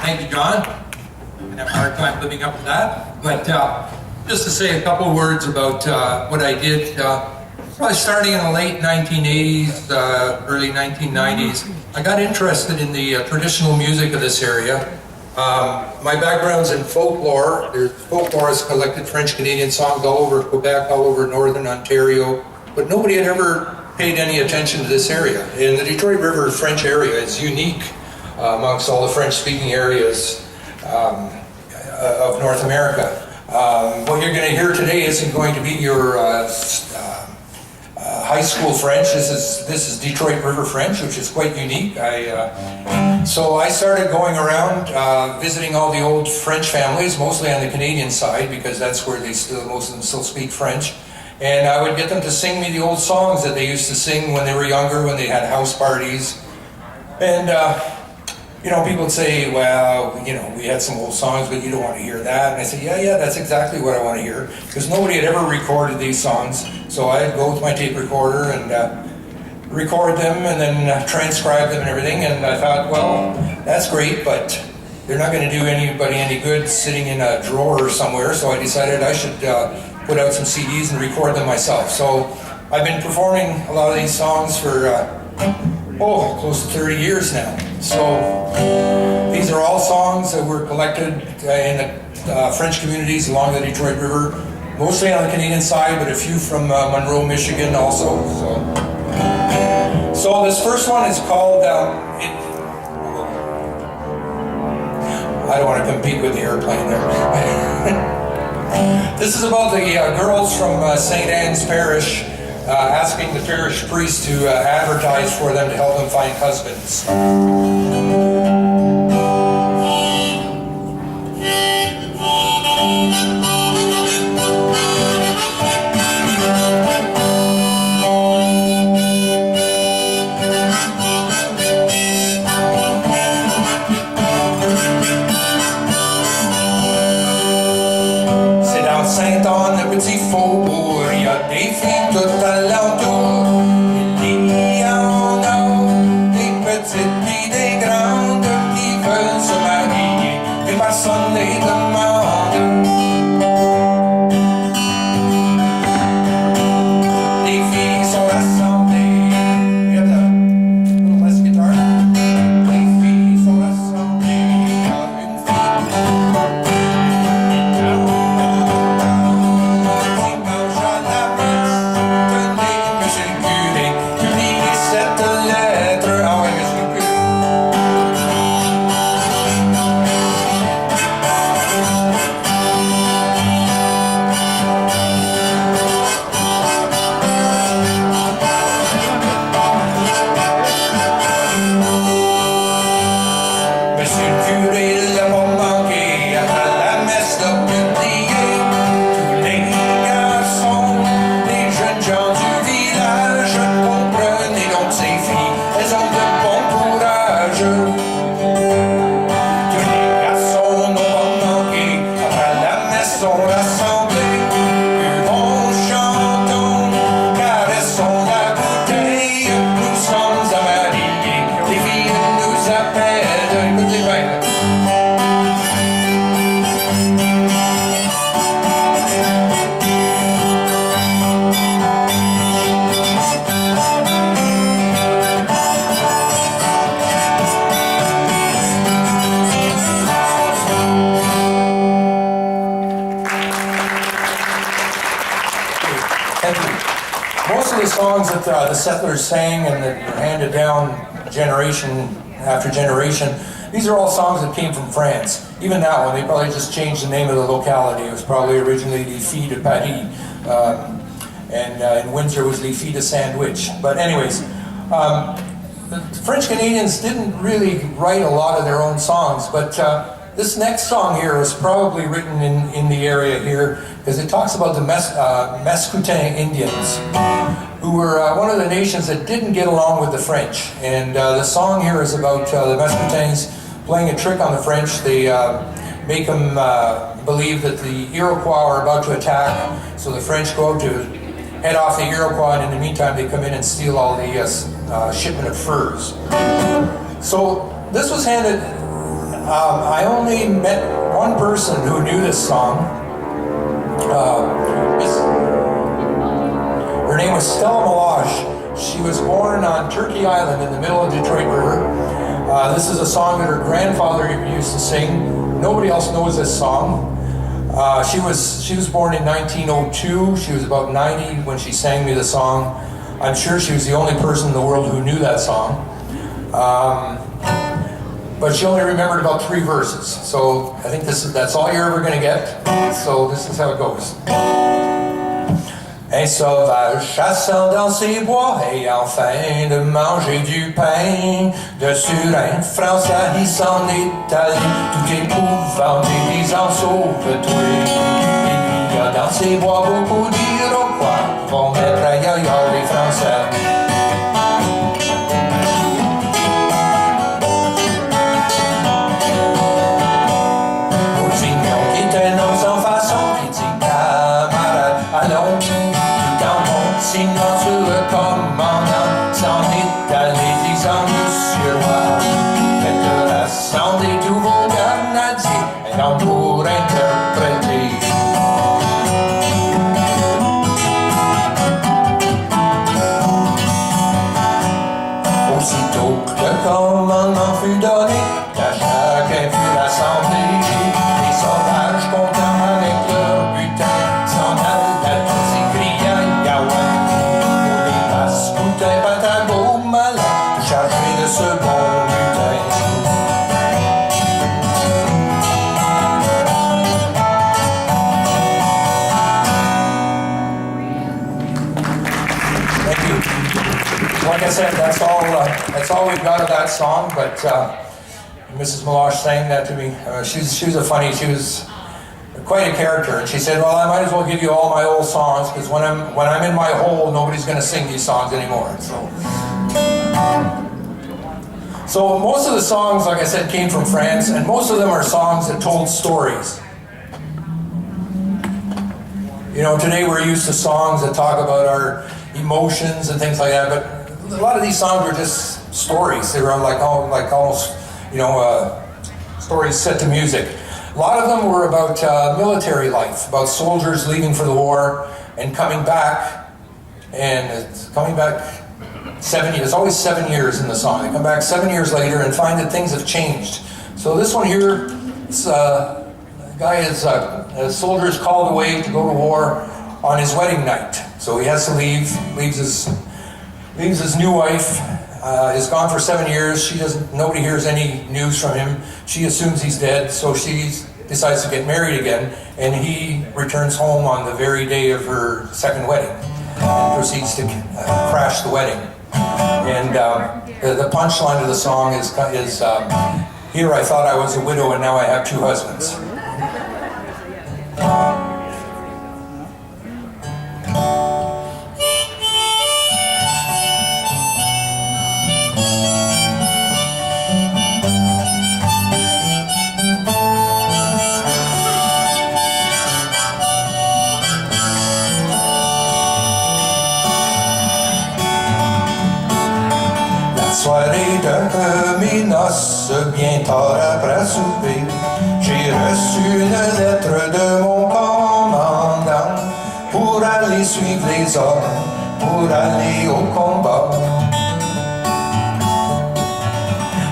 Thank you, John. I have a hard time living up to that. But just to say a couple words about what I did, probably starting in the late 1980s, early 1990s, I got interested in the traditional music of this area. My background's in folklore. Folklore has collected French-Canadian songs all over Quebec, all over northern Ontario, but nobody had ever paid any attention to this area. And the Detroit River French area is unique amongst all the French-speaking areas of North America. What you're going to hear today isn't going to be your high school French. This is Detroit River French, which is quite unique. So I started going around visiting all the old French families, mostly on the Canadian side, because that's where most of them still speak French. And I would get them to sing me the old songs that they used to sing when they were younger, when they had house parties. And people would say, well, we had some old songs, but you don't want to hear that. And I said, yeah, that's exactly what I want to hear, because nobody had ever recorded these songs. So I'd go with my tape recorder and record them and then transcribe them and everything. And I thought, well, that's great, but they're not going to do anybody any good sitting in a drawer somewhere. So I decided I should put out some CDs and record them myself. So I've been performing a lot of these songs for close to 30 years now. So these are all songs that were collected in the French communities along the Detroit River, mostly on the Canadian side, but a few from Monroe, Michigan also. So this first one is called, I don't want to compete with the airplane there. This is about the girls from Ste-Anne's Parish asking the parish priest to advertise for them to help them find husbands. Saint-Anne, le petit faubourg, il y a des filles tout alentour. Il y en a des petites et des grandes qui veulent se marier, et personne les demande. Les filles sont rassemblées. You have a little less guitar. Les filles sont rassemblées comme une fille. Most of the songs that the settlers sang and that were handed down generation after generation, these are all songs that came from France. Even that one, they probably just changed the name of the locality. It was probably originally Les Filles de Paris, and in Windsor was Les Filles de Sandwich. But anyways, the French Canadians didn't really write a lot of their own songs, but this next song here was probably written in the area here, because it talks about the Mascoutin Indians, who were one of the nations that didn't get along with the French. And the song here is about the Mascoutins playing a trick on the French. They make them believe that the Iroquois are about to attack, so the French go out to head off the Iroquois, and in the meantime they come in and steal all the shipment of furs. So this was handed, I only met one person who knew this song. Her name was She was born on Turkey Island in the middle of Detroit River. This is a song that her grandfather used to sing. Nobody else knows this song. She was born in 1902. She was about 90 when she sang me the song. I'm sure she was the only person in the world who knew that song. But she only remembered about 3 verses. So I think that's all you're ever going to get. So this is how it goes. Un sauvage chassant dans ses bois, ayant faim de manger du pain, de surin français il s'en est allé, tout épouvanté disant sauve-toi. Il y a dans ses bois beaucoup d'Iroquois, vont mettre ailleurs les Français. Sinon sur le commandant s'en est allé disant Monsieur Roi, faites rassembler tous vos Canadiens et non pour interpréter. Aussitôt que le commandement fut donné, à chacun fut rassemblé, les sauvages contents avec leur butin s'en allent à tous et criant Yaouin. Boutin patago malin, chargé de ce bon butin. Thank you. Like I said, that's all we've got of that song. But Mrs. Meloche sang that to me. She was quite a character, and she said, well, I might as well give you all my old songs, because when I'm in my hole, nobody's going to sing these songs anymore. So most of the songs, like I said, came from France, and most of them are songs that told stories. You know, today we're used to songs that talk about our emotions and things like that, but a lot of these songs were just stories. They were like almost, stories set to music. A lot of them were about military life, about soldiers leaving for the war and coming back. And it's coming back 7 years. It's always 7 years in the song. They come back 7 years later and find that things have changed. So this one here, the guy is a soldier is called away to go to war on his wedding night. So he has to leave, leaves his new wife. Is gone for 7 years. Nobody hears any news from him. She assumes he's dead, so she decides to get married again, and he returns home on the very day of her second wedding and proceeds to crash the wedding. And the punchline of the song is here I thought I was a widow and now I have 2 husbands. Soirée de mes noces, bien tard après souper, j'ai reçu une lettre de mon commandant pour aller suivre les hommes, pour aller au combat.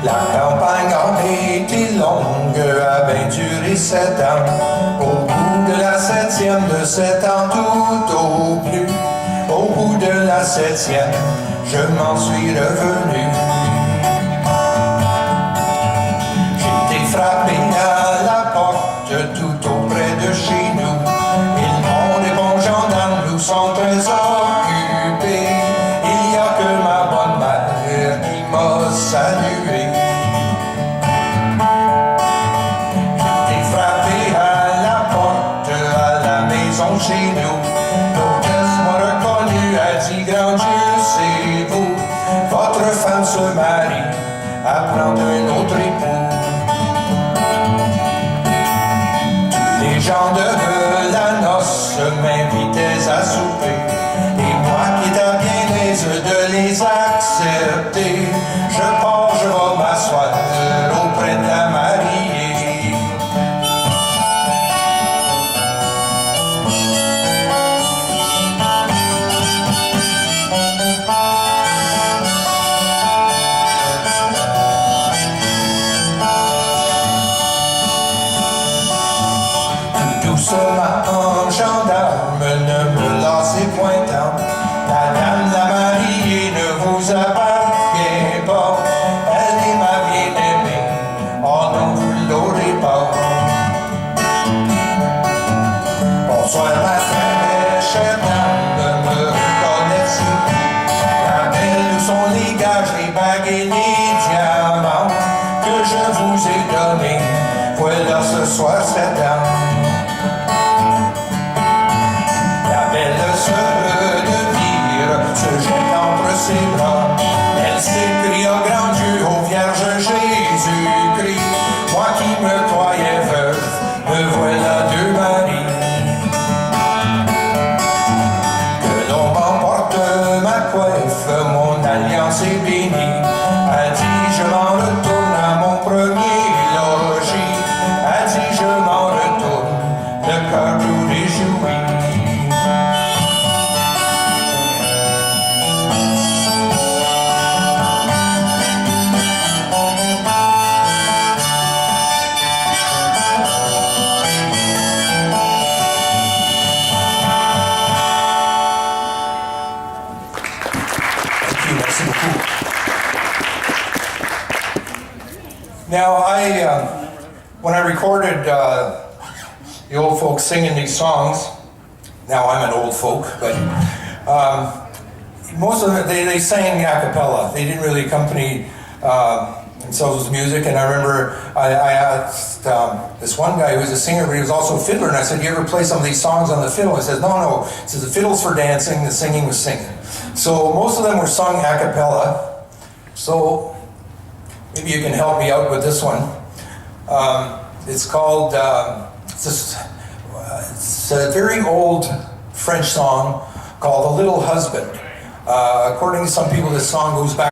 La campagne a été longue, a bien duré 7 ans. Au bout de la 7e de 7 ans tout au plus, au bout de la 7e, je m'en suis revenu. J'ai été frappé à la porte tout auprès de chez nous. Ils m'ont des bons gendarmes, nous sont très occupés. Il n'y a que ma bonne mère qui m'a salué. J'ai été frappé à la porte à la maison chez nous. L'hôtesse m'a reconnu, a dit grand Dieu, c'est vous. Votre femme se marie à prendre un autre époux. Tous les gens de la noce m'invitaient à souper, et moi qui étais bien aise de les accepter, je pars, je vais m'asseoir pousse ma en gendarme, ne me lassez point tant. Madame la mariée ne vous appartient pas, elle est ma bien-aimée, oh non, vous l'aurez pas. Bonsoir ma très chère dame, me reconnaissez. La belle, où sont les gages, les bagues et les diamants que je vous ai donnés? Voilà ce soir cette dame. La belle se redevire, se jette entre ses bras. Elle s'écrie au grand Dieu, ô Vierge Jésus-Christ. Moi qui me croyais veuf, me voilà deux maris. Que l'on m'emporte ma coiffe, mon alliance est bénie. A dit je m'en retourne à mon premier logis. A dit je m'en retourne, le cœur tout réjoui. Merci beaucoup. Now, when I recorded the old folks singing these songs, now I'm an old folk, but most of them, they sang a cappella. They didn't really accompany themselves with music, and I remember I asked this one guy who was a singer, but he was also a fiddler, and I said, "Do you ever play some of these songs on the fiddle?" He says, no. He says, the fiddle's for dancing, the singing was singing. So most of them were sung a cappella. So maybe you can help me out with this one. It's called, it's a very old French song called The Little Husband. According to some people, this song goes back